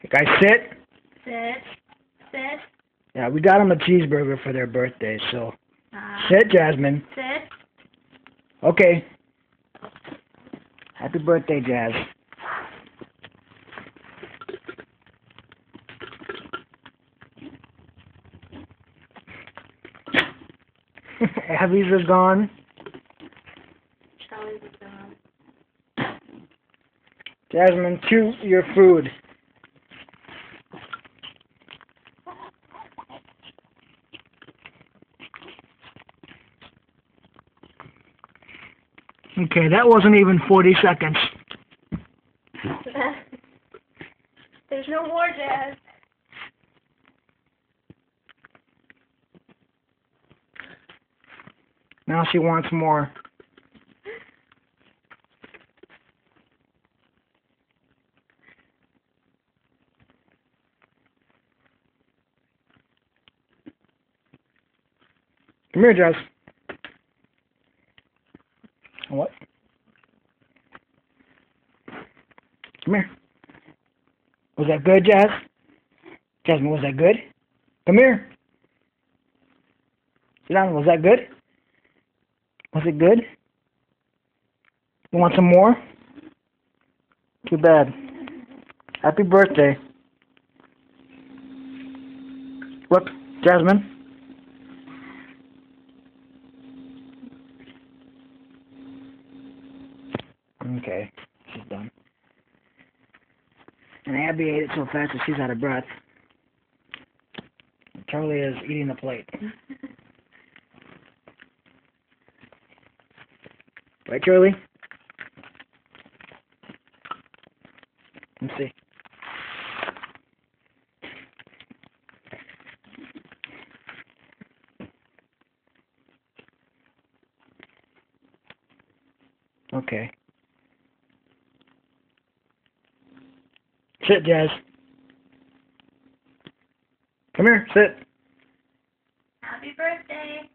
Guys, sit. Sit. Sit. Yeah, we got them a cheeseburger for their birthday, so sit, Jasmine. Sit. Okay. Happy birthday, Jazz. Abby's is gone. Charlie's is gone. Jasmine, chew your food. Okay, that wasn't even 40 seconds. There's no more, Jazz. Now she wants more. Come here, Jazz. What? Come here. Was that good, Jazz? Jasmine, was that good? Come here. Sit down. Was that good? Was it good? You want some more? Too bad. Happy birthday. Look, Jasmine. Okay, she's done. And Abby ate it so fast that she's out of breath. And Charlie is eating the plate. Right, Charlie? Let's see. Okay. Sit, Jazz. Come here, sit. Happy birthday.